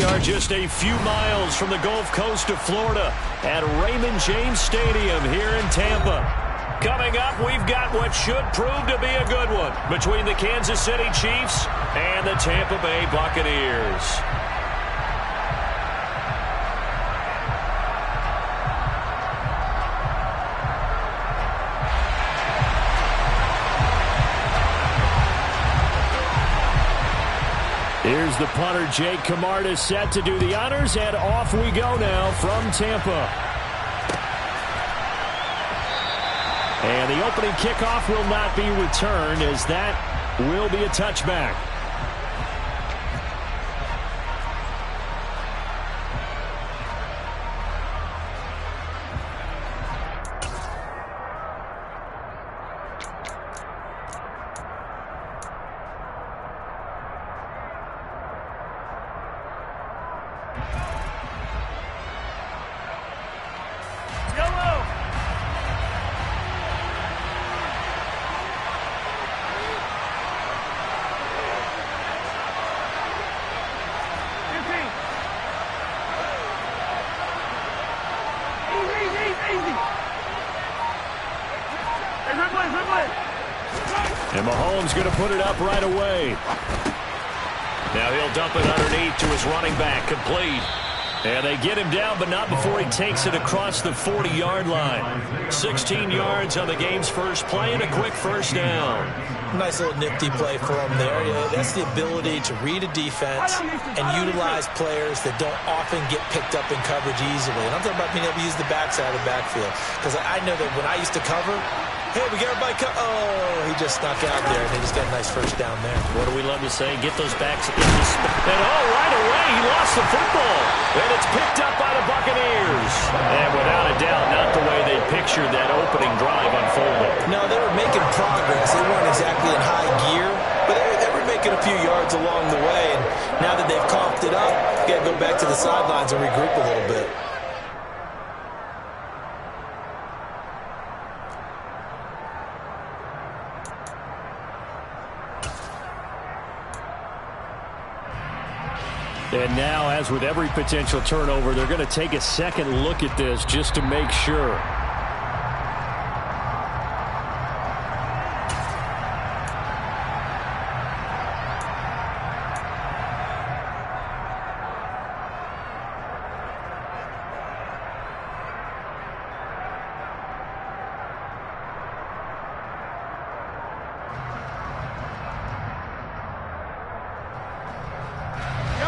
We are just a few miles from the Gulf Coast of Florida at Raymond James Stadium here in Tampa. Coming up, we've got what should prove to be a good one between the Kansas City Chiefs and the Tampa Bay Buccaneers. Here's the punter, Jake Camarda, set to do the honors, and off we go now from Tampa. And the opening kickoff will not be returned, as that will be a touchback. And Mahomes going to put it up right away. Now he'll dump it underneath to his running back, complete. And they get him down, but not before he takes it across the 40-yard line. 16 yards on the game's first play and a quick first down. Nice little nifty play for him there. Yeah, that's the ability to read a defense and utilize players that don't often get picked up in coverage easily. And I'm talking about being able to use the backside of the backfield. Because I know that when I used to cover, hey, we got everybody oh, he just snuck out there, and they just got a nice first down there. What do we love to say? Get those backs in the space. And right away, he lost the football. And it's picked up by the Buccaneers. And without a doubt, not the way they pictured that opening drive unfolding. No, they were making progress. They weren't exactly in high gear, but they were making a few yards along the way. And now that they've coughed it up, you got to go back to the sidelines and regroup a little bit. And now, as with every potential turnover, they're going to take a second look at this just to make sure.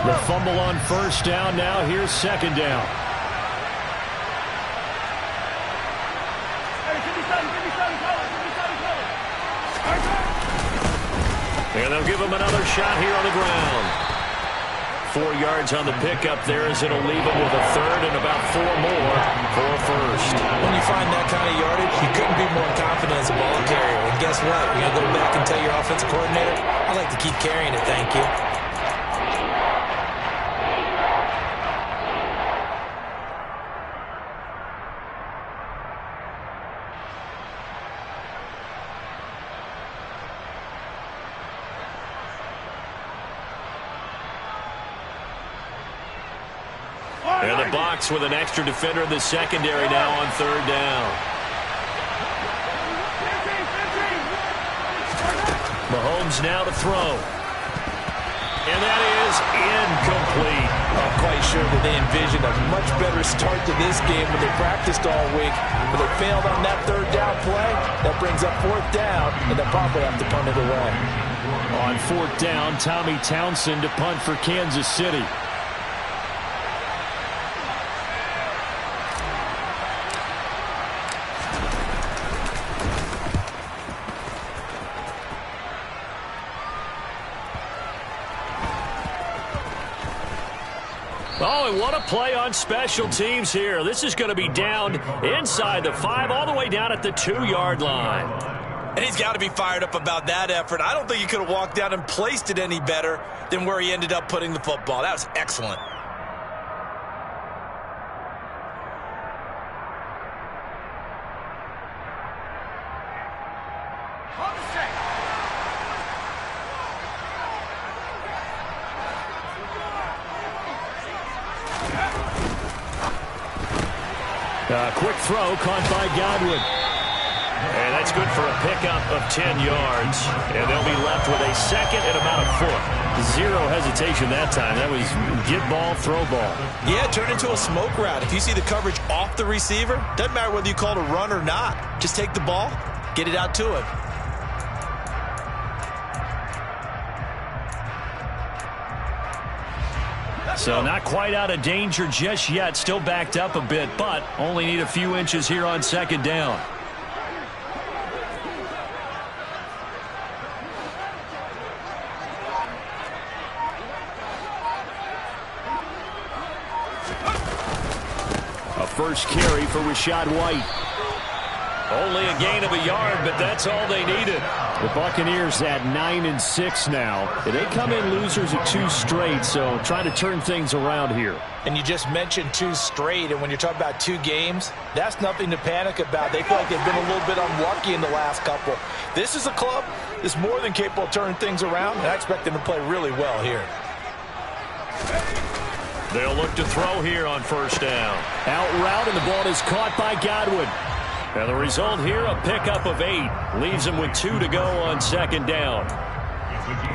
The fumble on first down. Now here's second down. And they'll give him another shot here on the ground. 4 yards on the pickup there, as it'll leave him with a third and about 4 more for a first. When you find that kind of yardage, you couldn't be more confident as a ball carrier. And guess what? You're going to go back and tell your offensive coordinator, I'd like to keep carrying it, thank you. And the box with an extra defender in the secondary now on third down. Mahomes now to throw. And that is incomplete. I'm quite sure that they envisioned a much better start to this game when they practiced all week. But they failed on that third down play. That brings up fourth down, and they'll probably have to punt it away. On fourth down, Tommy Townsend to punt for Kansas City. Oh, and what a play on special teams here. This is going to be down inside the 5, all the way down at the 2-yard line. And he's got to be fired up about that effort. I don't think he could have walked down and placed it any better than where he ended up putting the football. That was excellent. Quick throw caught by Godwin. And that's good for a pickup of 10 yards. And they'll be left with a second and about a foot. Zero hesitation that time. That was get ball, throw ball. Yeah, turn into a smoke route. If you see the coverage off the receiver, doesn't matter whether you call it a run or not. Just take the ball, get it out to him. So not quite out of danger just yet. Still backed up a bit, but only need a few inches here on second down. A first carry for Rachaad White. Only a gain of a yard, but that's all they needed. The Buccaneers at 9-6 now. They come in losers of 2 straight, so trying to turn things around here. And you just mentioned 2 straight, and when you're talking about 2 games, that's nothing to panic about. They feel like they've been a little bit unlucky in the last couple. This is a club that's more than capable of turning things around, and I expect them to play really well here. They'll look to throw here on first down. Out route, and the ball is caught by Godwin. And the result here, a pickup of 8. Leaves them with 2 to go on second down.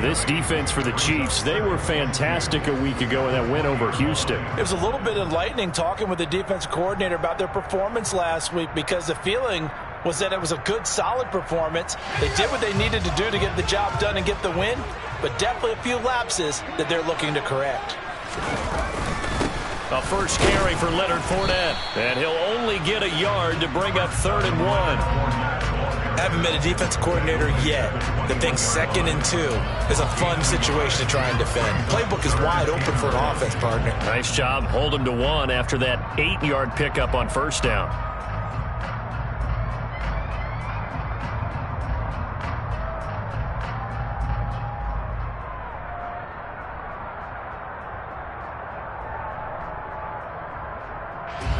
This defense for the Chiefs, they were fantastic a week ago in that win over Houston. It was a little bit enlightening talking with the defensive coordinator about their performance last week, because the feeling was that it was a good, solid performance. They did what they needed to do to get the job done and get the win, but definitely a few lapses that they're looking to correct. A first carry for Leonard Fournette, and he'll only get a yard to bring up 3rd and 1. I haven't met a defensive coordinator yet that thinks 2nd and 2 is a fun situation to try and defend. Playbook is wide open for an offense, partner. Nice job holding to 1 after that 8-yard pickup on first down.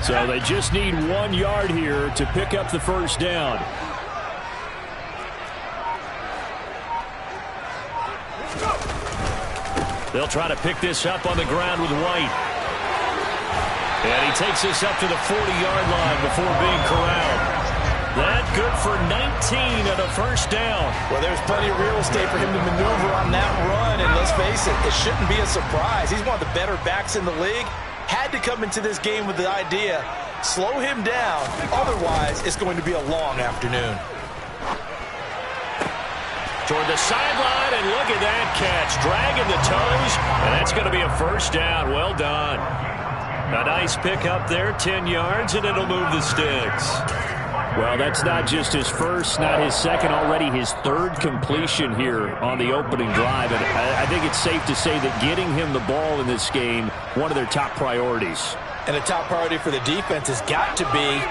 So they just need 1 yard here to pick up the first down. They'll try to pick this up on the ground with White. And he takes this up to the 40-yard line before being corralled. That good for 19 at a first down. Well, there's plenty of real estate for him to maneuver on that run. And let's face it, it shouldn't be a surprise. He's one of the better backs in the league. Had to come into this game with the idea, slow him down. Otherwise, it's going to be a long afternoon. Toward the sideline, and look at that catch. Dragging the toes, and that's going to be a first down. Well done. A nice pick up there, 10 yards, and it'll move the sticks. Well, that's not just his first, not his second, already his 3rd completion here on the opening drive. And I think it's safe to say that getting him the ball in this game, one of their top priorities. And a top priority for the defense has got to be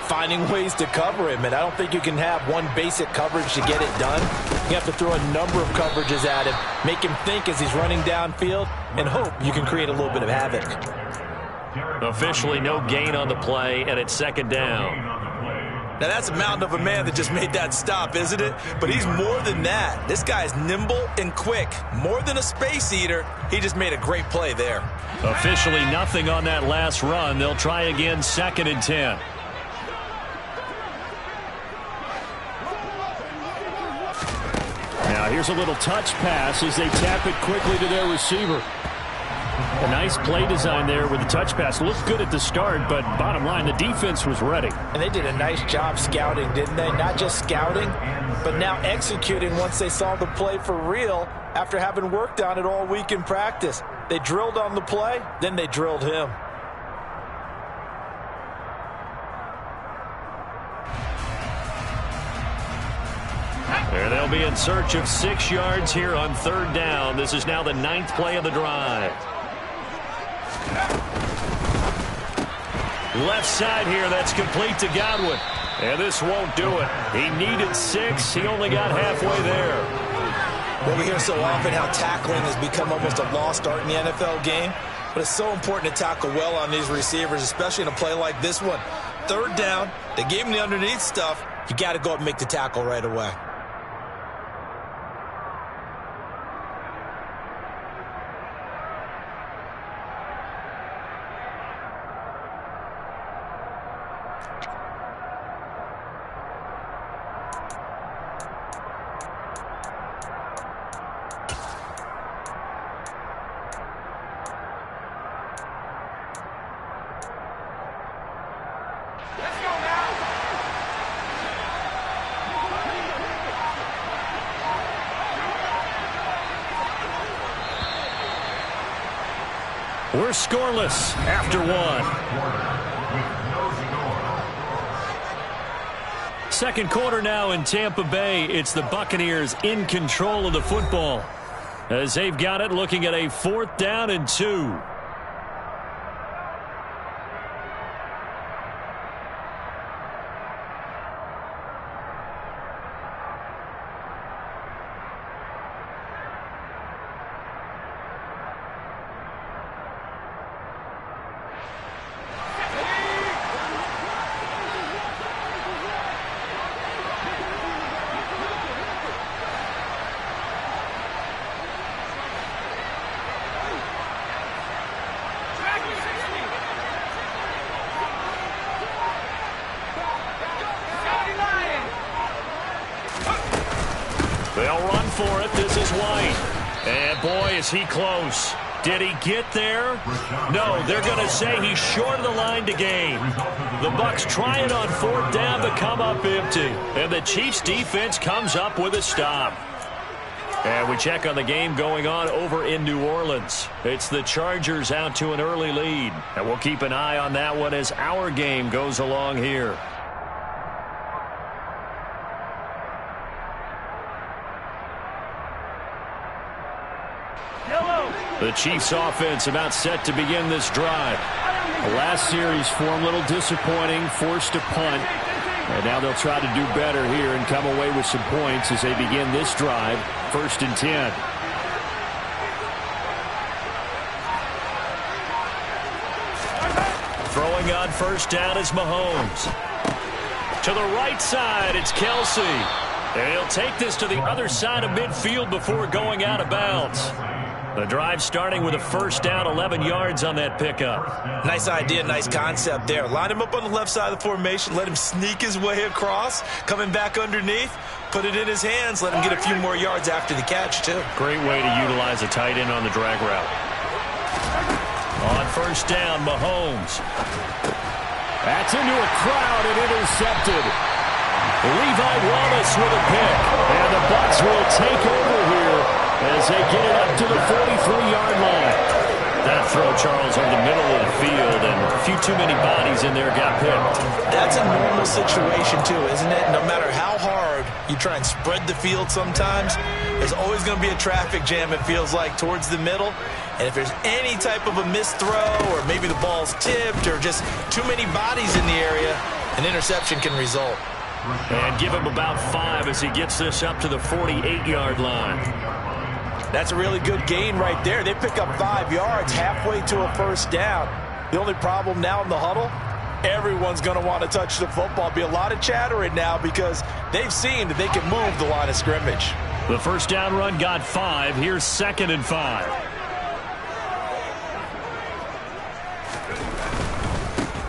finding ways to cover him. And I don't think you can have one basic coverage to get it done. You have to throw a number of coverages at him, make him think as he's running downfield, and hope you can create a little bit of havoc. Officially no gain on the play, and it's second down. Now, that's a mountain of a man that just made that stop, isn't it? But he's more than that. This guy's nimble and quick. More than a space eater, he just made a great play there. Officially nothing on that last run. They'll try again, 2nd and 10. Now, here's a little touch pass as they tap it quickly to their receiver. A nice play design there with the touch pass. Looked good at the start, but bottom line, the defense was ready. And they did a nice job scouting, didn't they? Not just scouting, but now executing once they saw the play for real after having worked on it all week in practice. They drilled on the play, then they drilled him. And they'll be in search of 6 yards here on 3rd down. This is now the 9th play of the drive. Left side here, that's complete to Godwin. And this won't do it. He needed 6. He only got halfway there. Well, we hear so often how tackling has become almost a lost art in the NFL game. But it's so important to tackle well on these receivers, especially in a play like this one. 3rd down, they gave him the underneath stuff. You got to go up and make the tackle right away. We're scoreless after one. Second quarter now in Tampa Bay. It's the Buccaneers in control of the football as they've got it, looking at a 4th down and 2. They'll run for it. This is White. And, boy, is he close. Did he get there? No, they're going to say he's short of the line to gain. The Bucs try it on 4th down but come up empty. And the Chiefs' defense comes up with a stop. And we check on the game going on over in New Orleans. It's the Chargers out to an early lead. And we'll keep an eye on that one as our game goes along here. The Chiefs offense about set to begin this drive. The last series for them, a little disappointing, forced a punt. And now they'll try to do better here and come away with some points as they begin this drive. 1st and 10. Throwing on 1st down is Mahomes. To the right side, it's Kelsey. And he'll take this to the other side of midfield before going out of bounds. The drive starting with a 1st down, 11 yards on that pickup. Nice idea, nice concept there. Line him up on the left side of the formation, let him sneak his way across, coming back underneath, put it in his hands, let him get a few more yards after the catch, too. Great way to utilize a tight end on the drag route. On 1st down, Mahomes. That's into a crowd and intercepted. Levi Wallace with a pick. And the Bucs will take over here as they get it up to the 43-yard line. That throw, Charles, over the middle of the field, and a few too many bodies in there got picked. That's a normal situation, too, isn't it? No matter how hard you try and spread the field sometimes, there's always going to be a traffic jam, it feels like, towards the middle. And if there's any type of a missed throw, or maybe the ball's tipped, or just too many bodies in the area, an interception can result. And give him about 5 as he gets this up to the 48-yard line. That's a really good gain right there. They pick up 5 yards halfway to a 1st down. The only problem now in the huddle, everyone's going to want to touch the football. Be a lot of chattering now because they've seen that they can move the line of scrimmage. The 1st down run got 5. Here's 2nd and 5.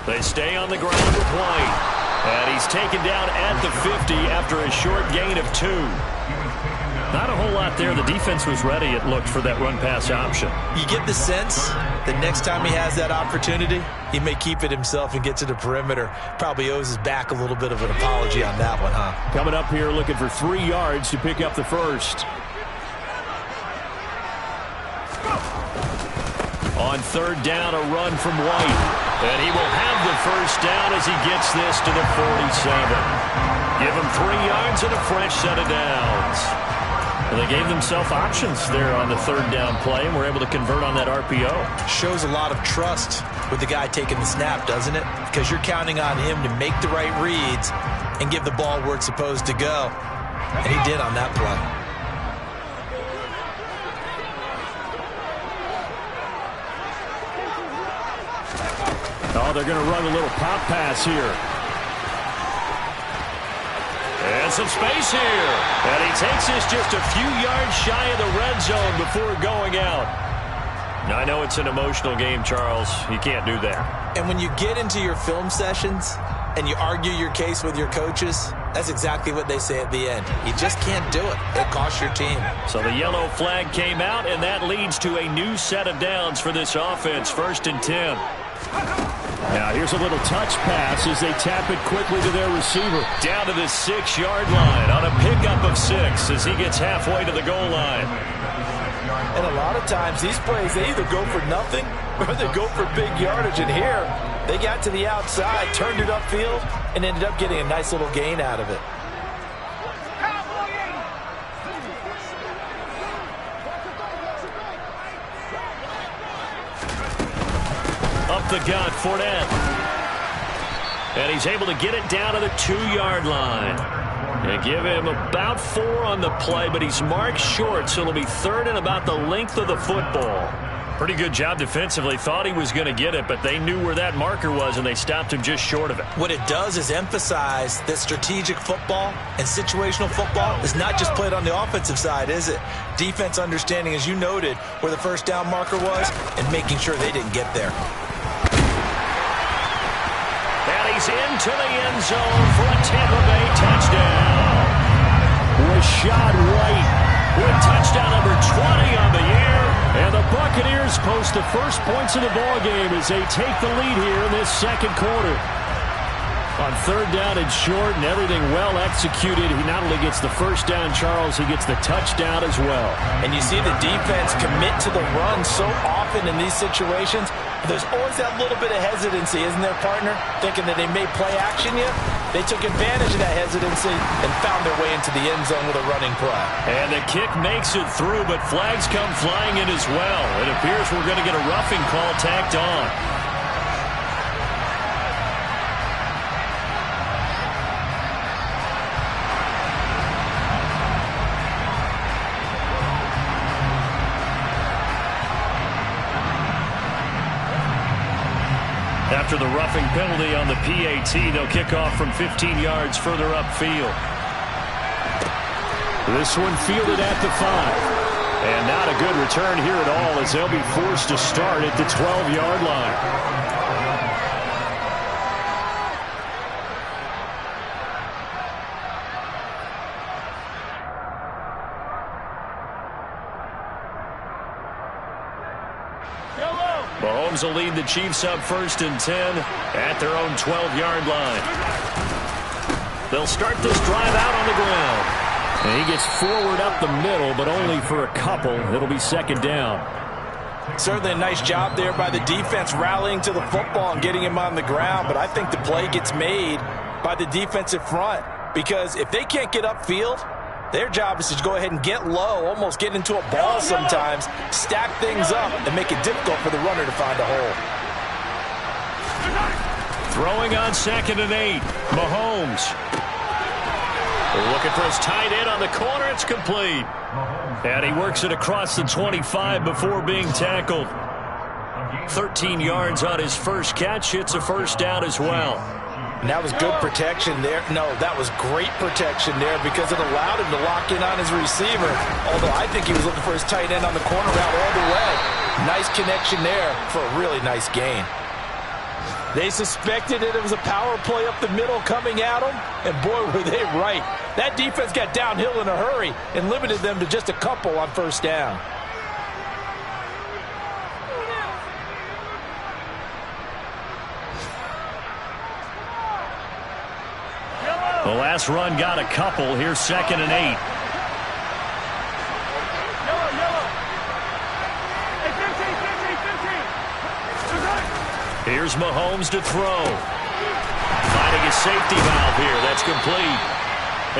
They stay on the ground with White. And he's taken down at the 50 after a short gain of 2. Not a whole lot there. The defense was ready, it looked, for that run-pass option. You get the sense that next time he has that opportunity, he may keep it himself and get to the perimeter. Probably owes his back a little bit of an apology on that one, huh? Coming up here looking for 3 yards to pick up the 1st. On 3rd down, a run from White. And he will have the 1st down as he gets this to the 47. Give him 3 yards and a fresh set of downs. And they gave themselves options there on the 3rd down play and were able to convert on that RPO. Shows a lot of trust with the guy taking the snap, doesn't it? Because you're counting on him to make the right reads and give the ball where it's supposed to go. And he did on that play. Oh, they're going to run a little pop pass here. And some space here. And he takes this just a few yards shy of the red zone before going out. Now, I know it's an emotional game, Charles. You can't do that. And when you get into your film sessions and you argue your case with your coaches, that's exactly what they say at the end. You just can't do it. It costs your team. So the yellow flag came out, and that leads to a new set of downs for this offense. 1st and 10. Now here's a little touch pass as they tap it quickly to their receiver. Down to the 6-yard line on a pickup of 6 as he gets halfway to the goal line. And a lot of times these plays, they either go for nothing or they go for big yardage. And here, they got to the outside, turned it upfield, and ended up getting a nice little gain out of it. Up the gut, Fournette. And he's able to get it down to the 2-yard line. And give him about 4 on the play, but he's marked short, so it'll be 3rd and about the length of the football. Pretty good job defensively. Thought he was going to get it, but they knew where that marker was, and they stopped him just short of it. What it does is emphasize that strategic football and situational football is not just played on the offensive side, is it? Defense understanding, as you noted, where the first down marker was and making sure they didn't get there. And he's into the end zone for a Tampa Bay touchdown. Rashad White with touchdown number 20 on the year. And the Buccaneers post the first points of the ballgame as they take the lead here in this second quarter. On 3rd down and short and everything well executed, he not only gets the first down, Charles, he gets the touchdown as well. And you see the defense commit to the run so often in these situations. There's always that little bit of hesitancy, isn't there, partner? Thinking that they may play action you. They took advantage of that hesitancy and found their way into the end zone with a running play. And the kick makes it through, but flags come flying in as well. It appears we're going to get a roughing call tacked on. After the roughing penalty on the PAT, they'll kick off from 15 yards further upfield. This one fielded at the 5. And not a good return here at all as they'll be forced to start at the 12-yard line. Mahomes will lead the Chiefs up 1st and 10 at their own 12-yard line. They'll start this drive out on the ground. And he gets forward up the middle, but only for a couple. It'll be 2nd down. Certainly a nice job there by the defense rallying to the football and getting him on the ground. But I think the play gets made by the defensive front. Because if they can't get upfield, their job is to go ahead and get low, almost get into a ball sometimes, stack things up, and make it difficult for the runner to find a hole. Throwing on 2nd and 8. Mahomes. Looking for his tight end on the corner. It's complete. And he works it across the 25 before being tackled. 13 yards on his first catch. It's a 1st down as well. And that was good protection there. No, that was great protection there because it allowed him to lock in on his receiver. Although I think he was looking for his tight end on the corner route all the way. Nice connection there for a really nice gain. They suspected that it was a power play up the middle coming at them, and boy, were they right. That defense got downhill in a hurry and limited them to just a couple on 1st down. The last run got a couple. Here's 2nd and 8. Here's Mahomes to throw. Finding his safety valve here. That's complete.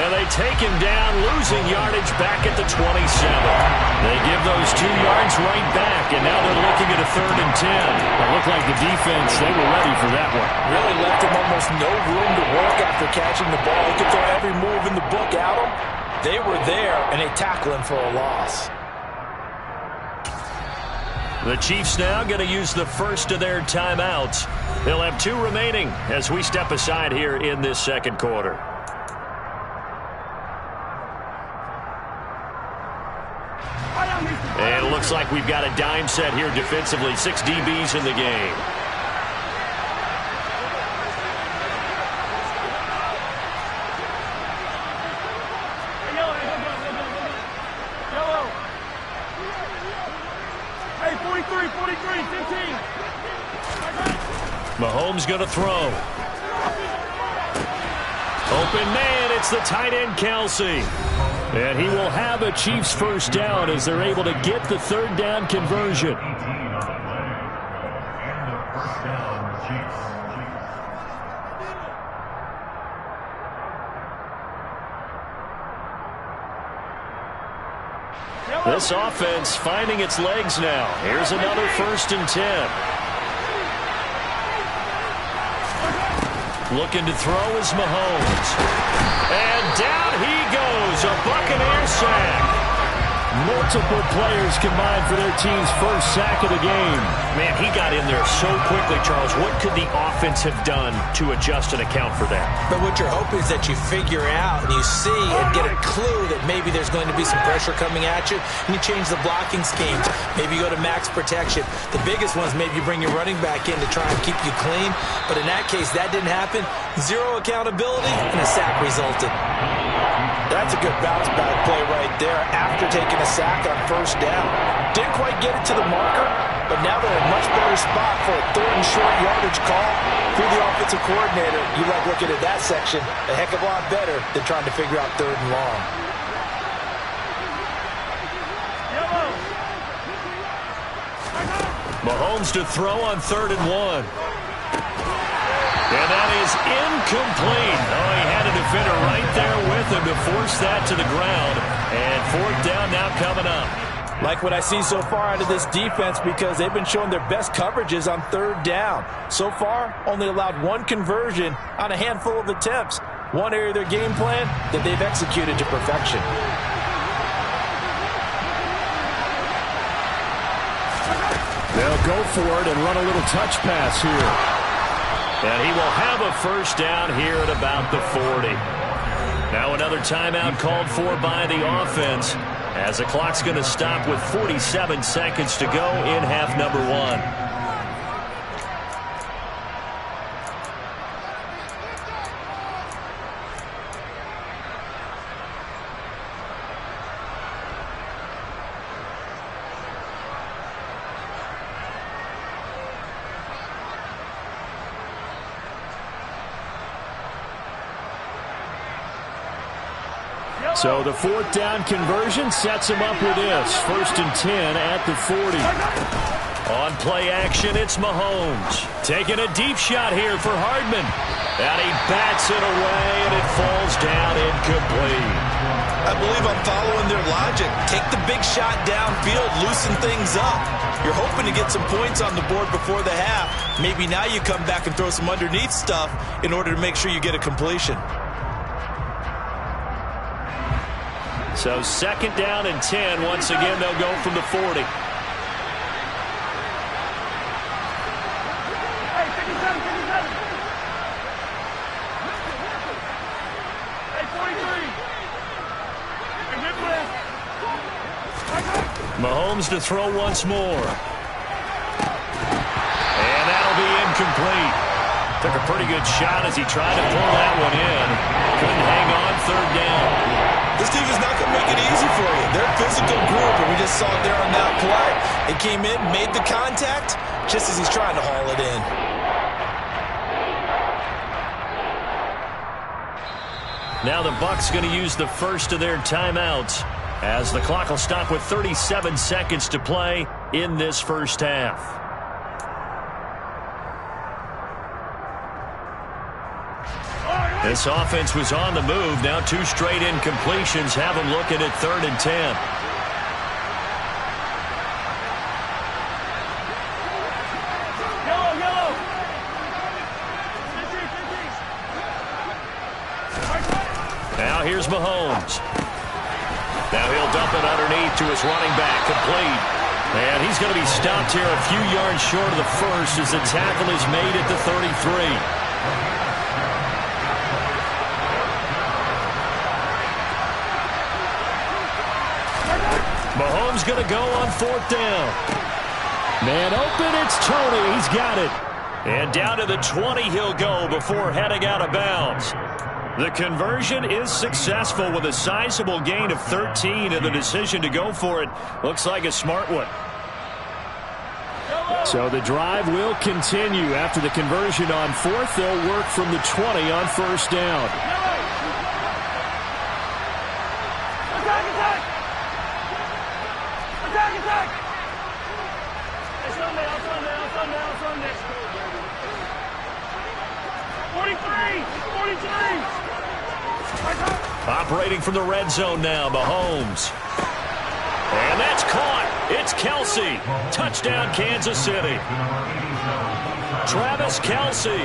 And they take him down, losing yardage back at the 27. They give those 2 yards right back, and now they're looking at a 3rd and 10. It looked like the defense, they were ready for that one. Really left him almost no room to work after catching the ball. He could throw every move in the book at him. They were there, and they tackle him for a loss. The Chiefs now going to use the first of their timeouts. They'll have 2 remaining as we step aside here in this second quarter. And it looks like we've got a dime set here defensively. 6 DBs in the game. Mahomes going to throw. Open man, it's the tight end, Kelsey. And he will have a Chiefs first down as they're able to get the third down conversion. This offense finding its legs now. Here's another 1st and 10. Looking to throw is Mahomes. And down he goes. A Buccaneer sack. Multiple players combined for their team's first sack of the game. Man, he got in there so quickly, Charles. What could the offense have done to adjust and account for that? But what you're hoping is that you figure out and you see and get a clue that maybe there's going to be some pressure coming at you, and you change the blocking schemes. Maybe you go to max protection. The biggest ones, maybe you bring your running back in to try and keep you clean. But in that case, that didn't happen. Zero accountability, and a sack resulted. That's a good bounce back play right there after taking a sack on 1st down. Didn't quite get it to the marker, but now they're in a much better spot for a 3rd and short yardage call. If you're the offensive coordinator, you like looking at that section a heck of a lot better than trying to figure out 3rd and long. Mahomes to throw on 3rd and 1. And that is incomplete. Oh, he had a defender right there with him to force that to the ground. And 4th down now coming up. Like what I see so far out of this defense because they've been showing their best coverages on 3rd down. So far, only allowed 1 conversion on a handful of attempts. One area of their game plan that they've executed to perfection. They'll go for it and run a little touch pass here. And he will have a 1st down here at about the 40. Now another timeout called for by the offense as the clock's going to stop with 47 seconds to go in half number 1. So the 4th down conversion sets him up with this. 1st and 10 at the 40. On play action, it's Mahomes. Taking a deep shot here for Hardman. And he bats it away, and it falls down incomplete. I believe I'm following their logic. Take the big shot downfield, loosen things up. You're hoping to get some points on the board before the half. Maybe now you come back and throw some underneath stuff in order to make sure you get a completion. So 2nd down and 10. Once again, they'll go from the 40. Mahomes to throw once more. And that'll be incomplete. Took a pretty good shot as he tried to pull that one in. Couldn't hang on 3rd down. This team is not going to make it easy for you. They're a physical group, and we just saw it there on that play. They came in, made the contact, just as he's trying to haul it in. Now the Bucs going to use the first of their timeouts as the clock will stop with 37 seconds to play in this first half. This offense was on the move. Now 2 straight incompletions have them looking at 3rd and 10. Now here's Mahomes. Now he'll dump it underneath to his running back, complete. And he's going to be stopped here a few yards short of the first as the tackle is made at the 33. Mahomes going to go on 4th down. Man open, it's Tony. He's got it. And down to the 20 he'll go before heading out of bounds. The conversion is successful with a sizable gain of 13, and the decision to go for it looks like a smart one. So the drive will continue. After the conversion on 4th, they'll work from the 20 on 1st down. operating from the red zone now, Mahomes. And that's caught. It's Kelsey. Touchdown, Kansas City. Travis Kelsey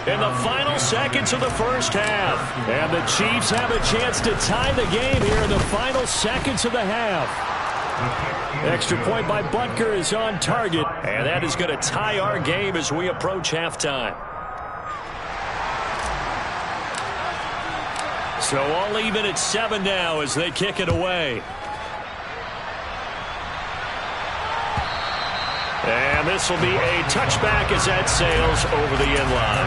in the final seconds of the first half. And the Chiefs have a chance to tie the game here in the final seconds of the half. Extra point by Butker is on target. And that is going to tie our game as we approach halftime. So all even at 7 now as they kick it away. And this will be a touchback as that sails over the end line.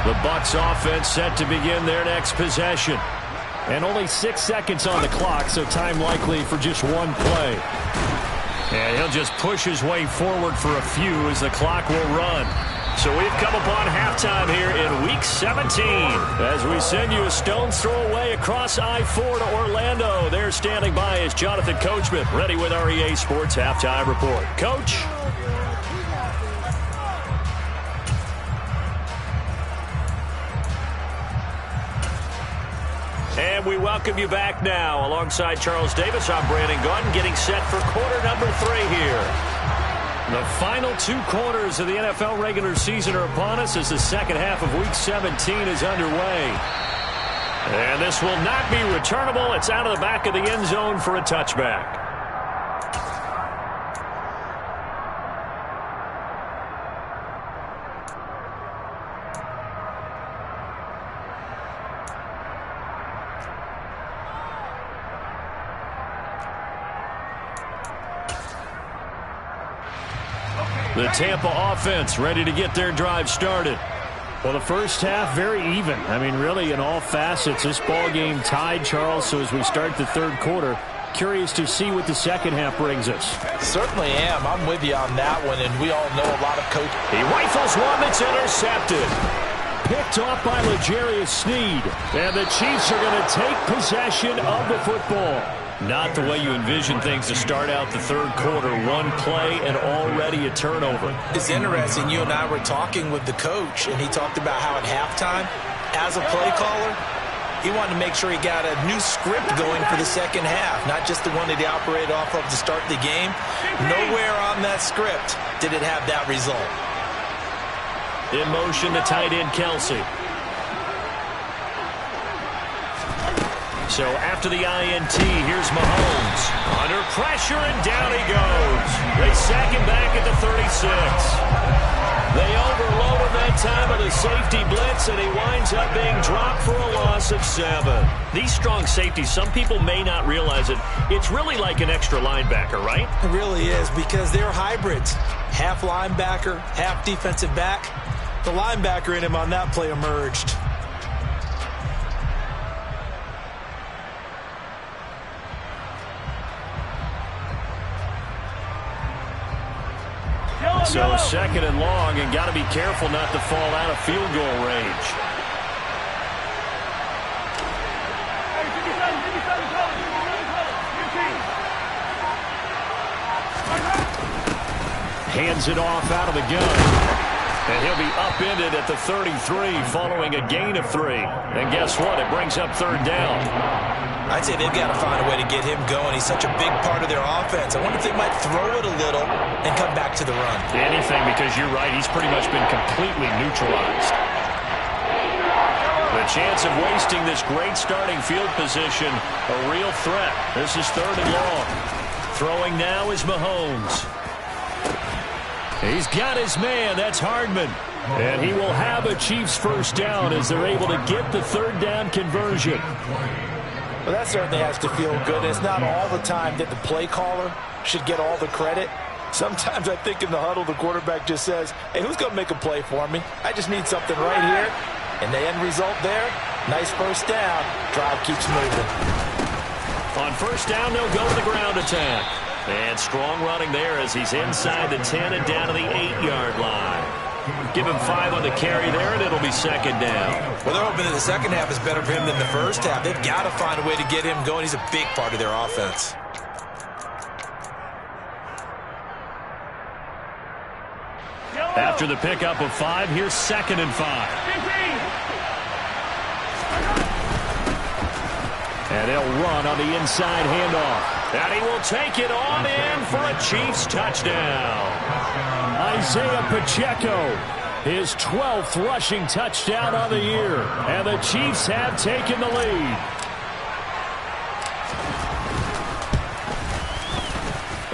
The Bucs offense set to begin their next possession. And only 6 seconds on the clock, so time likely for just one play. And he'll just push his way forward for a few as the clock will run. So we've come upon halftime here in Week 17 as we send you a stone's throw away across I-4 to Orlando. There standing by is Jonathan Coachman, ready with our EA Sports Halftime Report. Coach? And we welcome you back now. Alongside Charles Davis, I'm Brandon Gunn, getting set for quarter number 3 here. The final 2 quarters of the NFL regular season are upon us as the second half of Week 17 is underway. And this will not be returnable. It's out of the back of the end zone for a touchback. The Tampa offense ready to get their drive started. Well, the first half, very even. I mean, really, in all facets, this ball game tied, Charles. So as we start the third quarter, curious to see what the second half brings us. Certainly am. I'm with you on that one, and we all know a lot of coaches. He rifles one that's intercepted. Picked off by L'Jarius Sneed. And the Chiefs are going to take possession of the football. Not the way you envision things to start out the third quarter. One play and already a turnover. It's interesting. You and I were talking with the coach, and he talked about how at halftime, as a play caller, he wanted to make sure he got a new script going for the second half, not just the one that he operated off of to start the game. Nowhere on that script did it have that result. In motion, the tight end, Kelsey. So after the INT, here's Mahomes. Under pressure, and down he goes. They sack him back at the 36. They overload him that time with a safety blitz, and he winds up being dropped for a loss of 7. These strong safeties, some people may not realize it. It's really like an extra linebacker, right? It really is, because they're hybrids. Half linebacker, half defensive back. The linebacker in him on that play emerged. So second and long, and got to be careful not to fall out of field goal range. Hands it off out of the gun. And he'll be upended at the 33 following a gain of 3. And guess what? It brings up third down. I'd say they've got to find a way to get him going. He's such a big part of their offense. I wonder if they might throw it a little and come back to the run. Anything, because you're right. He's pretty much been completely neutralized. The chance of wasting this great starting field position, a real threat. This is third and long. Throwing now is Mahomes. He's got his man. That's Hardman. And he will have a Chiefs first down as they're able to get the third down conversion. Well, that certainly has to feel good. It's not all the time that the play caller should get all the credit. Sometimes I think in the huddle, the quarterback just says, hey, who's going to make a play for me? I just need something right here. And the end result there, nice first down. Drive keeps moving. On first down, they'll go to the ground attack. And strong running there as he's inside the 10 and down to the 8-yard line. Give him 5 on the carry there, and it'll be second down. Well, they're hoping that the second half is better for him than the first half. They've got to find a way to get him going. He's a big part of their offense. After the pickup of 5, here's 2nd and 5. And they'll run on the inside handoff. And he will take it on in for a Chiefs touchdown. Isaiah Pacheco, his 12th rushing touchdown on the year. And the Chiefs have taken the lead.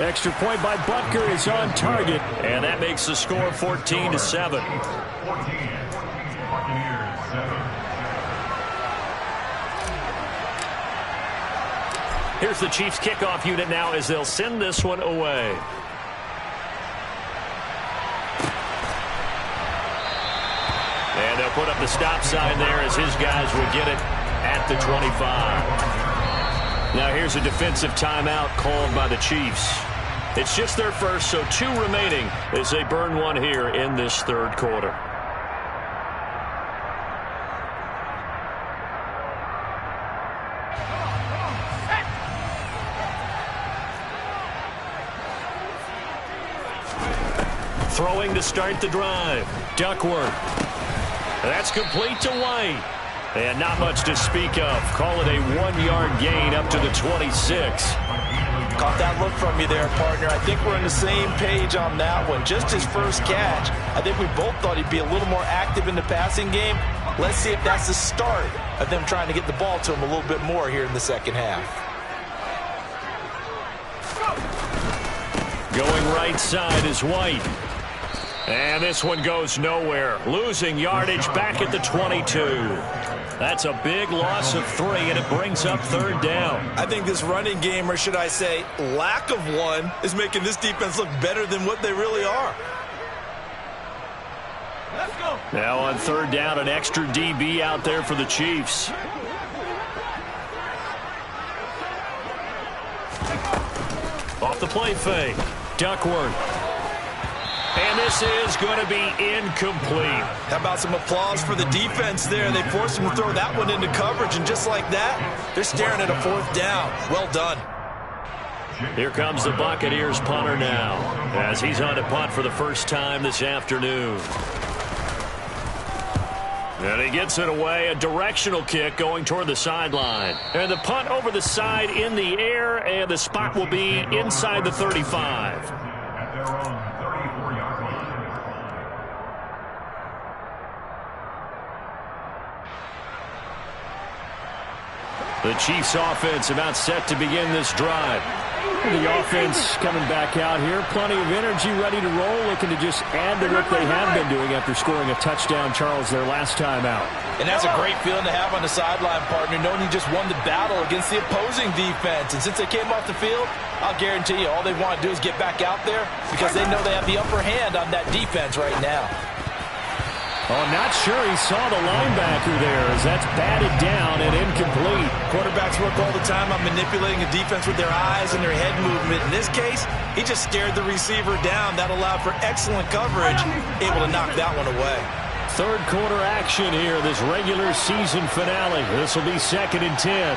Extra point by Butker is on target. And that makes the score 14-7. Here's the Chiefs kickoff unit now as they'll send this one away. And they'll put up the stop sign there as his guys will get it at the 25. Now here's a defensive timeout called by the Chiefs. It's just their first, so 2 remaining as they burn one here in this 3rd quarter. Throwing to start the drive. Duckworth. That's complete to White. And not much to speak of. Call it a 1-yard gain up to the 26. Caught that look from you there, partner. I think we're on the same page on that one. Just his first catch. I think we both thought he'd be a little more active in the passing game. Let's see if that's the start of them trying to get the ball to him a little bit more here in the second half. Going right side is White. And this one goes nowhere. Losing yardage back at the 22. That's a big loss of 3, and it brings up 3rd down. I think this running game, or should I say lack of one, is making this defense look better than what they really are. Let's go. Now on 3rd down, an extra DB out there for the Chiefs. Off the play fake. Duckworth. And this is going to be incomplete. How about some applause for the defense there? They forced him to throw that one into coverage, and just like that, they're staring at a 4th down. Well done. Here comes the Buccaneers punter now, as he's on to punt for the first time this afternoon. And he gets it away, a directional kick going toward the sideline. And the punt over the side in the air, and the spot will be inside the 35. The Chiefs offense about set to begin this drive. The offense coming back out here. Plenty of energy, ready to roll, looking to just add to what they have been doing after scoring a touchdown, Charles, their last time out. And that's a great feeling to have on the sideline, partner, knowing you just won the battle against the opposing defense. And since they came off the field, I'll guarantee you all they want to do is get back out there because they know they have the upper hand on that defense right now. Oh, not sure he saw the linebacker there as that's batted down and incomplete. Quarterbacks work all the time on manipulating a defense with their eyes and their head movement. In this case, he just stared the receiver down. That allowed for excellent coverage, able to knock that one away. 3rd quarter action here, this regular season finale. This will be 2nd and 10.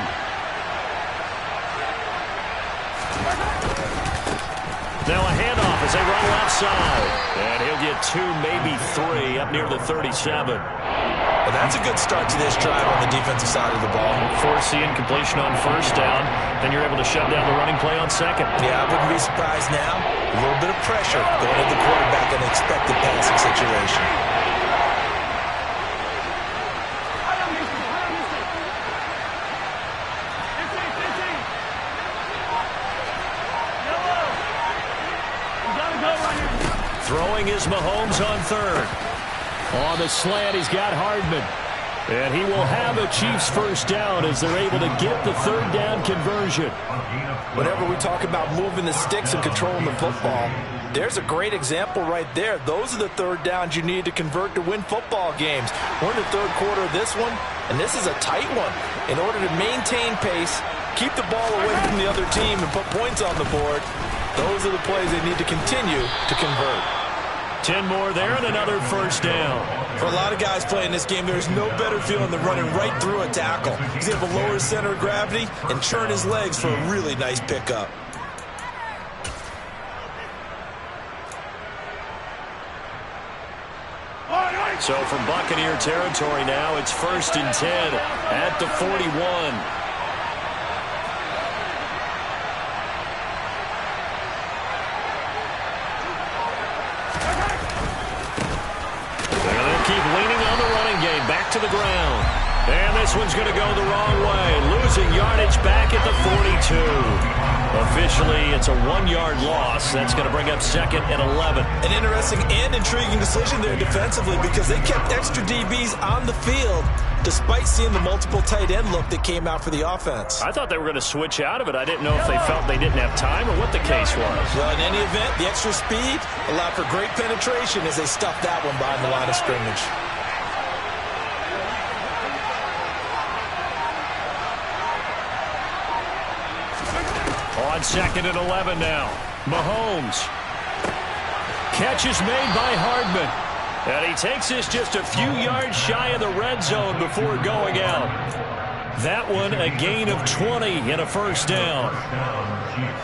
Now a handoff as they run left side. And he'll get 2, maybe 3 up near the 37. Well, that's a good start to this drive on the defensive side of the ball. Force the incompletion on 1st down. Then you're able to shut down the running play on 2nd. Yeah, I wouldn't be surprised now. A little bit of pressure going at the quarterback in an expected passing situation. Throwing is Mahomes on 3rd. On the slant, he's got Hardman. And he will have a Chiefs 1st down as they're able to get the 3rd down conversion. Whenever we talk about moving the sticks and controlling the football, there's a great example right there. Those are the 3rd downs you need to convert to win football games. We're in the 3rd quarter of this one, and this is a tight one. In order to maintain pace, keep the ball away from the other team, and put points on the board, those are the plays they need to continue to convert. 10 more there and another 1st down. For a lot of guys playing this game, there's no better feeling than running right through a tackle. He's able to lower his center of gravity and churn his legs for a really nice pickup. So from Buccaneer territory now, it's 1st and 10 at the 41. Keep leaning on the running game. Back to the ground. And this one's going to go the wrong way. Losing yardage back at the 42. Officially, it's a 1-yard loss. That's going to bring up 2nd and 11. An interesting and intriguing decision there defensively because they kept extra DBs on the field despite seeing the multiple tight end look that came out for the offense. I thought they were going to switch out of it. I didn't know if they felt they didn't have time or what the case was. Well, in any event, the extra speed allowed for great penetration as they stuffed that one behind the line of scrimmage. On 2nd and 11 now. Mahomes. Catch is made by Hardman. And he takes this just a few yards shy of the red zone before going out. That one a gain of 20 and a 1st down.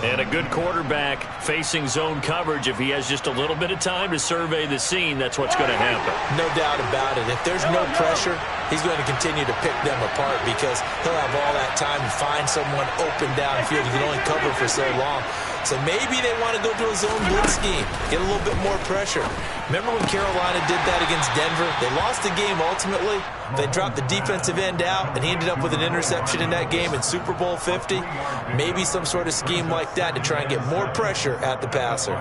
And a good quarterback facing zone coverage. If he has just a little bit of time to survey the scene, that's what's going to happen. No doubt about it. If there's no pressure, he's going to continue to pick them apart because he'll have all that time to find someone open downfield. He can only cover for so long. So maybe they want to go to a zone blitz scheme, get a little bit more pressure. Remember when Carolina did that against Denver? They lost the game ultimately. They dropped the defensive end out, and he ended up with an interception in that game in Super Bowl 50. Maybe some sort of scheme like that to try and get more pressure at the passer.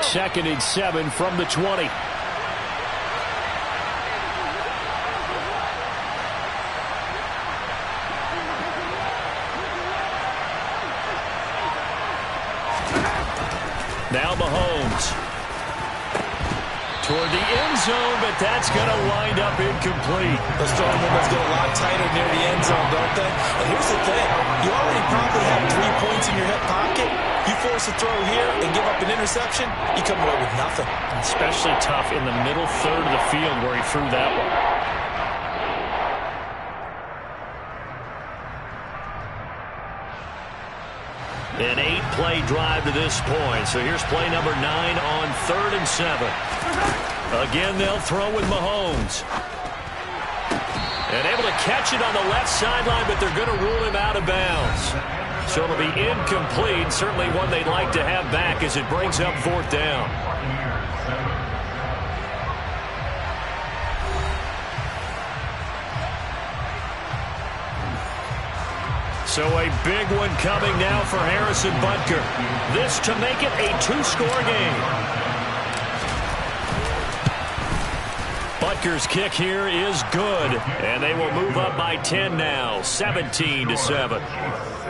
Second and 7 from the 20. Now Mahomes. Toward the end zone, but that's going to wind up incomplete. Those throwing windows get a lot tighter near the end zone, don't they? And here's the thing. You already probably have 3 points in your hip pocket. You force a throw here and give up an interception, you come away with nothing. Especially tough in the middle third of the field where he threw that one. An 8-play drive to this point. So here's play number 9 on 3rd and 7. Again, they'll throw with Mahomes. And able to catch it on the left sideline, but they're going to rule him out of bounds. So it'll be incomplete. Certainly one they'd like to have back as it brings up 4th down. So a big one coming now for Harrison Butker. This to make it a 2-score game. Butker's kick here is good. And they will move up by 10 now, 17-7.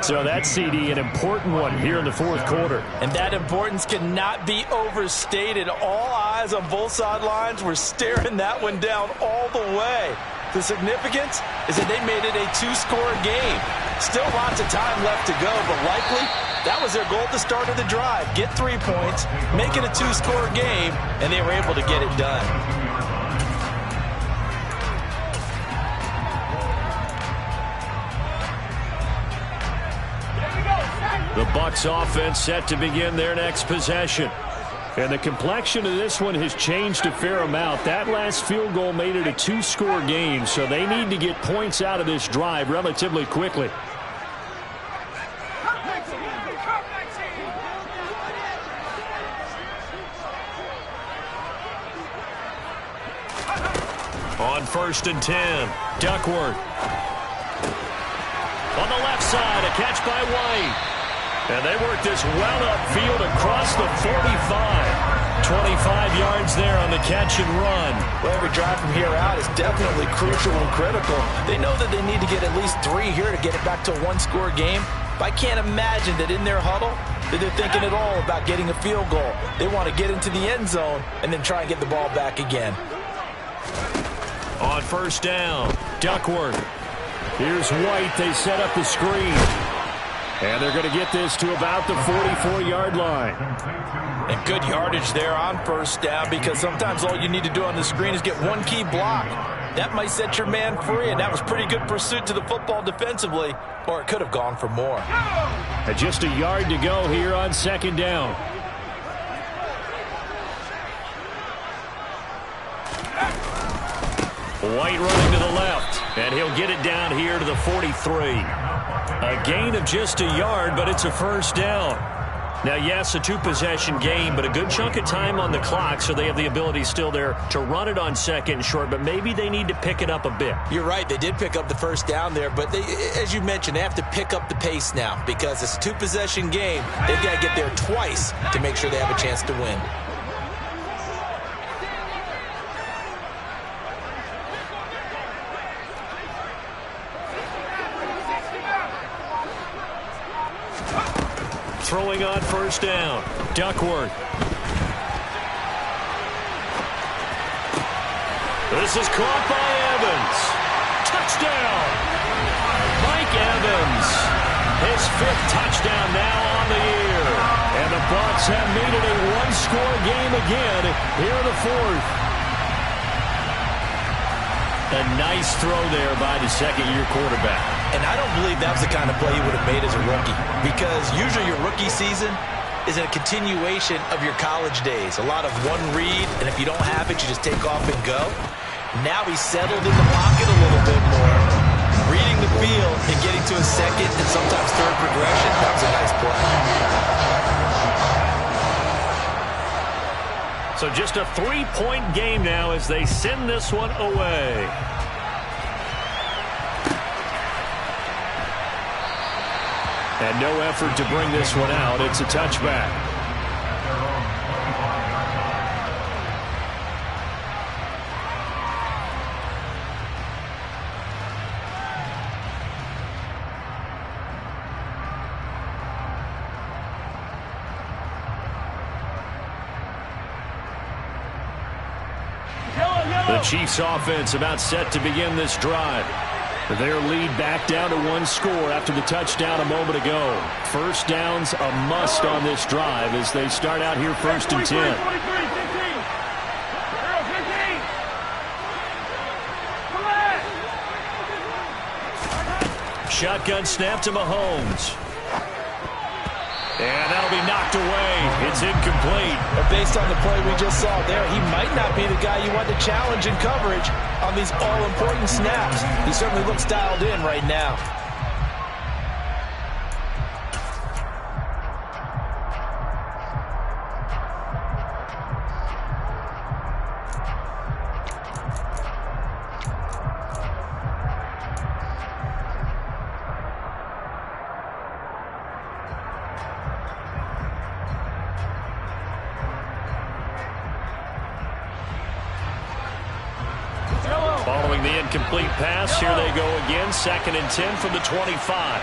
So that's, CD, an important one here in the 4th quarter. And that importance cannot be overstated. All eyes on both sidelines were staring that one down all the way. The significance is that they made it a 2-score game. Still lots of time left to go, but likely that was their goal at the start of the drive. Get 3 points, make it a 2-score game, and they were able to get it done. The Bucs offense set to begin their next possession. And the complexion of this one has changed a fair amount. That last field goal made it a 2-score game, so they need to get points out of this drive relatively quickly. On 1st and 10, Duckworth. On the left side, a catch by White. And they work this well upfield across the 45. 25 yards there on the catch and run. Well, every drive from here out is definitely crucial and critical. They know that they need to get at least 3 here to get it back to a 1-score game. But I can't imagine that in their huddle that they're thinking at all about getting a field goal. They want to get into the end zone and then try and get the ball back again. On 1st down, Duckworth. Here's White. They set up the screen. And they're going to get this to about the 44-yard line. And good yardage there on 1st down because sometimes all you need to do on the screen is get one key block. That might set your man free, and that was pretty good pursuit to the football defensively, or it could have gone for more. And just a yard to go here on 2nd down. White running to the left, and he'll get it down here to the 43. A gain of just a yard, but it's a first down. Now, yes, a two-possession game, but a good chunk of time on the clock, so they have the ability still there to run it on second and short, but maybe they need to pick it up a bit. You're right. They did pick up the first down there, but as you mentioned, they have to pick up the pace now because it's a two-possession game. They've got to get there twice to make sure they have a chance to win. Throwing on first down, Duckworth. This is caught by Evans. Touchdown! Mike Evans, his 5th touchdown now on the year. And the Bucs have made it a one-score game again here in the 4th. A nice throw there by the second-year quarterback. And I don't believe that was the kind of play you would have made as a rookie, because usually your rookie season is a continuation of your college days. A lot of one read, and if you don't have it, you just take off and go. Now he's settled in the pocket a little bit more, reading the field and getting to his second and sometimes third progression. That was a nice play. So just a 3-point game now as they send this one away. And no effort to bring this one out. It's a touchback. The Chiefs offense about set to begin this drive. Their lead back down to 1 score after the touchdown a moment ago. First down's a must on this drive as they start out here 1st and 10. Shotgun snap to Mahomes. And that'll be knocked away. It's incomplete. But based on the play we just saw there, he might not be the guy you want to challenge in coverage on these all-important snaps. He certainly looks dialed in right now. Following the incomplete pass, here they go again. 2nd and 10 from the 25.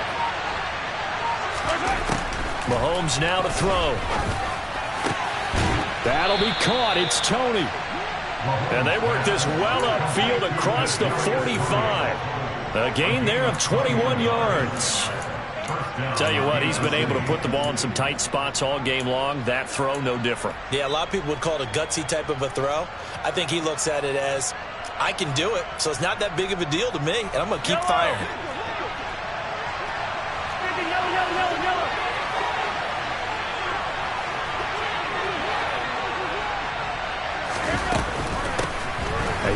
Mahomes now to throw. That'll be caught. It's Tony. And they work this well upfield across the 45. A gain there of 21 yards. Tell you what, he's been able to put the ball in some tight spots all game long. That throw, no different. Yeah, a lot of people would call it a gutsy type of a throw. I think he looks at it as, I can do it, so it's not that big of a deal to me, and I'm going to keep firing.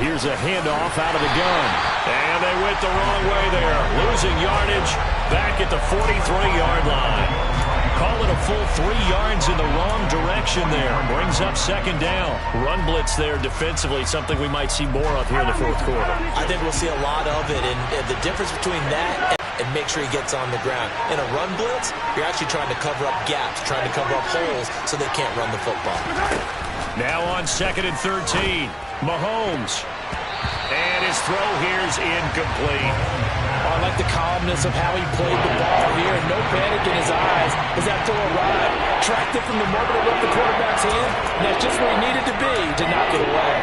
Here's a handoff out of the gun. And they went the wrong way there. Losing yardage back at the 43-yard line. Call it a full 3 yards in the wrong direction there. Brings up 2nd down. Run blitz there defensively, something we might see more of here in the 4th quarter. I think we'll see a lot of it, and the difference between that and make sure he gets on the ground. In a run blitz, you're actually trying to cover up gaps, trying to cover up holes so they can't run the football. Now on 2nd and 13, Mahomes. And his throw here's incomplete. I like the calmness of how he played the ball here. No panic in his eyes as that throw arrived. Tracked it from the moment it left the quarterback's hand. And that's just where he needed to be to knock it away.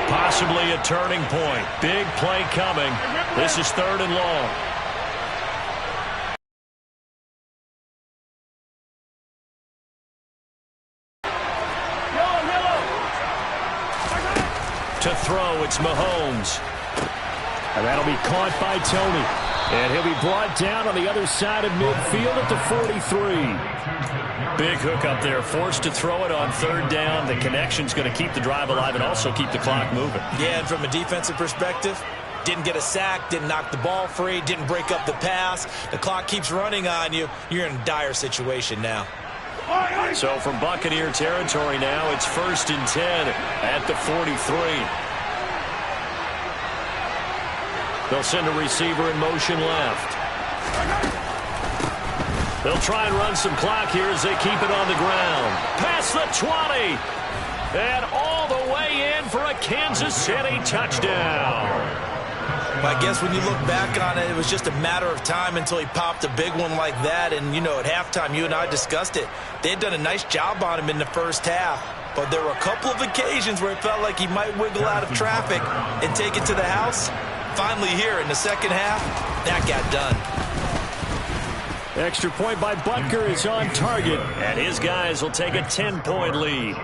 Possibly a turning point. Big play coming. This is 3rd and long. To throw, it's Mahomes. And that'll be caught by Tony. And he'll be brought down on the other side of midfield at the 43. Big hook up there, forced to throw it on third down. The connection's going to keep the drive alive and also keep the clock moving. Yeah, and from a defensive perspective, didn't get a sack, didn't knock the ball free, didn't break up the pass. The clock keeps running on you. You're in a dire situation now. So from Buccaneer territory now, it's 1st and 10 at the 43. They'll send a receiver in motion left. They'll try and run some clock here as they keep it on the ground. Past the 20. And all the way in for a Kansas City touchdown. I guess when you look back on it, it was just a matter of time until he popped a big one like that. And, you know, at halftime, you and I discussed it. They had done a nice job on him in the first half. But there were a couple of occasions where it felt like he might wiggle out of traffic and take it to the house. Finally here in the second half, that got done. Extra point by Butker is on target, and his guys will take a 10-point lead.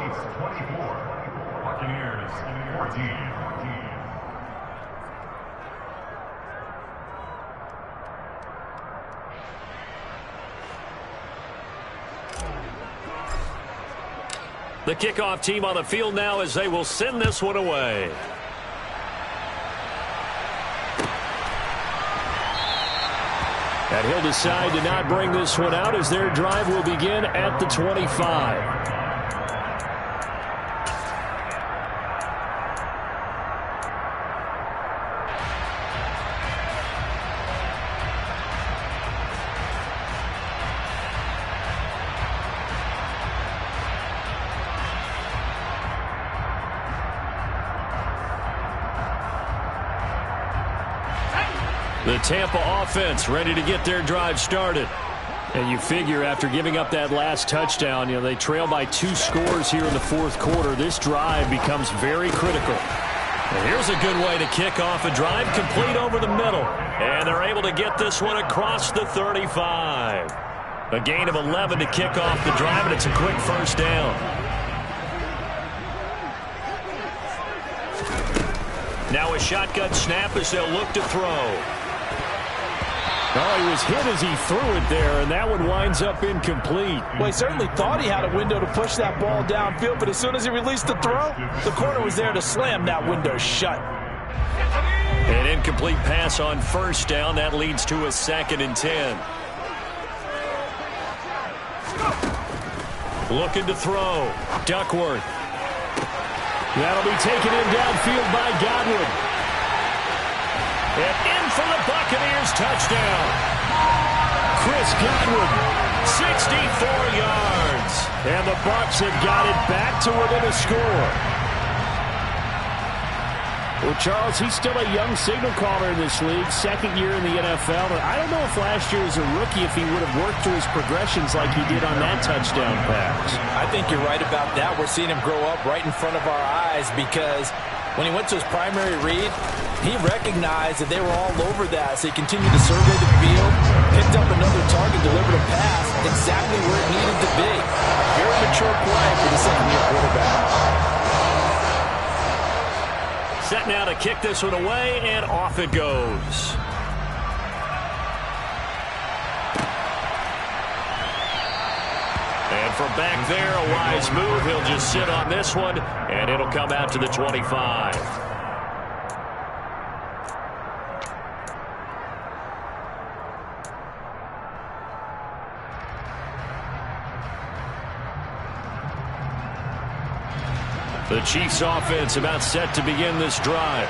The kickoff team on the field now as they will send this one away. And he'll decide to not bring this one out as their drive will begin at the 25. The Tampa offense ready to get their drive started. And you figure after giving up that last touchdown, you know, they trail by 2 scores here in the fourth quarter. This drive becomes very critical. And here's a good way to kick off a drive, complete over the middle. And they're able to get this one across the 35. A gain of 11 to kick off the drive, and it's a quick first down. Now a shotgun snap as they'll look to throw. Oh, he was hit as he threw it there, and that one winds up incomplete. Well, he certainly thought he had a window to push that ball downfield, but as soon as he released the throw, the corner was there to slam that window shut. An incomplete pass on first down. That leads to a 2nd and 10. Looking to throw. Duckworth. That'll be taken in downfield by Godwin. And in for the Buccaneers touchdown. Chris Godwin, 64 yards. And the Bucs have got it back to within a score. Well, Charles, he's still a young signal caller in this league, 2nd year in the NFL. But I don't know if last year as a rookie if he would have worked through his progressions like he did on that touchdown pass. I think you're right about that. We're seeing him grow up right in front of our eyes because when he went to his primary read, he recognized that they were all over that, so he continued to survey the field, picked up another target, delivered a pass exactly where it needed to be. Very mature play for the second-year quarterback. Set now to kick this one away, and off it goes. And from back there, a wise move. He'll just sit on this one, and it'll come out to the 25. The Chiefs offense about set to begin this drive.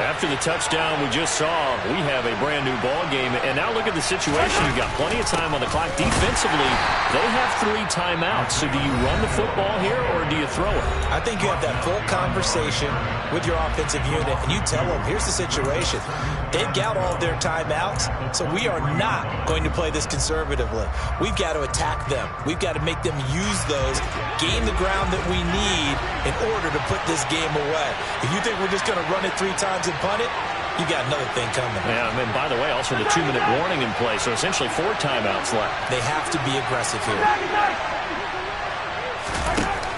After the touchdown we just saw, we have a brand new ball game. And now look at the situation. You've got plenty of time on the clock. Defensively, they have 3 timeouts. So do you run the football here or do you throw it? I think you have that full conversation with your offensive unit, and you tell them, here's the situation. They've got all of their timeouts, so we are not going to play this conservatively. We've got to attack them. We've got to make them use those, gain the ground that we need in order to put this game away. If you think we're just going to run it 3 times and punt it, you got another thing coming. Yeah, and by the way, also the 2-minute warning in play, so essentially 4 timeouts left. They have to be aggressive here.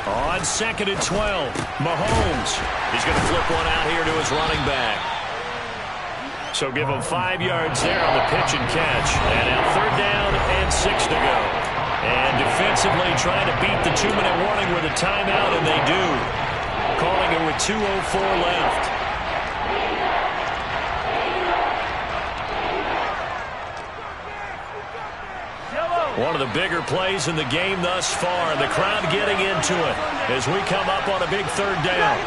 On 2nd and 12, Mahomes. He's going to flip one out here to his running back. So give them 5 yards there on the pitch and catch. And now 3rd down and 6 to go. And defensively trying to beat the 2-minute warning with a timeout, and they do. Calling it with 2:04 left. One of the bigger plays in the game thus far. The crowd getting into it as we come up on a big 3rd down.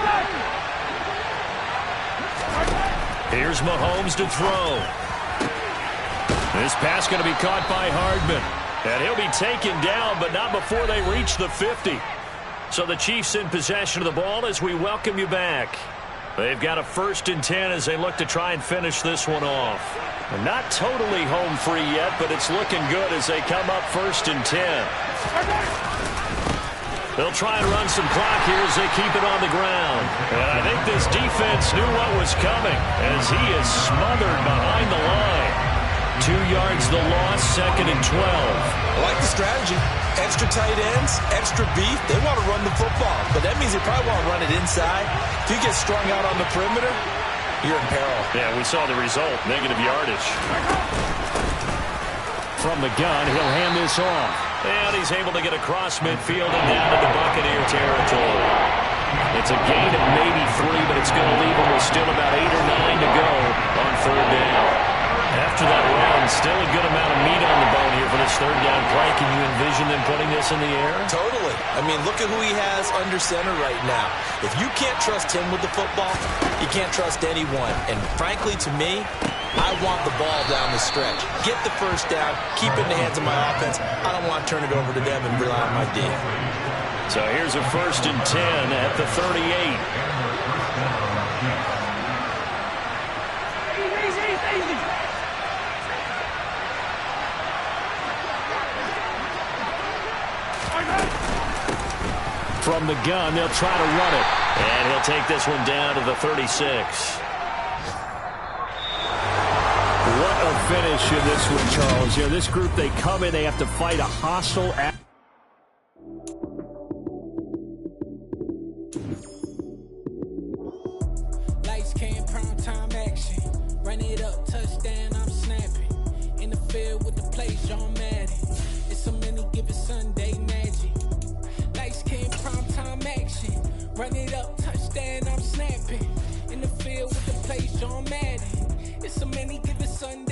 Here's Mahomes to throw. This pass going to be caught by Hardman. And he'll be taken down, but not before they reach the 50. So the Chiefs in possession of the ball as we welcome you back. They've got a 1st and 10 as they look to try and finish this one off. They're not totally home free yet, but it's looking good as they come up 1st and 10. They'll try and run some clock here as they keep it on the ground. And I think this defense knew what was coming as he is smothered behind the line. 2 yards the loss, 2nd and 12. I like the strategy. Extra tight ends, extra beef. They want to run the football, but that means they probably want to run it inside. If you get strung out on the perimeter, you're in peril. Yeah, we saw the result, negative yardage. From the gun, he'll hand this off. And he's able to get across midfield and down into Buccaneer territory. It's a gain of maybe 3, but it's going to leave him with still about 8 or 9 to go on 3rd down. After that run, still a good amount of meat on the bone here for this 3rd down play. Can you envision them putting this in the air? Totally. I mean, look at who he has under center right now. If you can't trust him with the football, you can't trust anyone. And frankly, to me, I want the ball down the stretch. Get the 1st down, keep it in the hands of my offense. I don't want to turn it over to them and rely on my D. So here's a 1st and 10 at the 38. From the gun, they'll try to run it. And he'll take this one down to the 36. What a finish in this one, Charles. You know, this group, they come in, they have to fight a hostile Lights came, prime time action. Run it up, touchdown, I'm snapping. In the field with the play, John Madden. It's so many given Sunday magic. Lights came, prime time action. Run it up, touchdown, I'm snapping. In the field with the play, John Madden. It's so many given Sunday.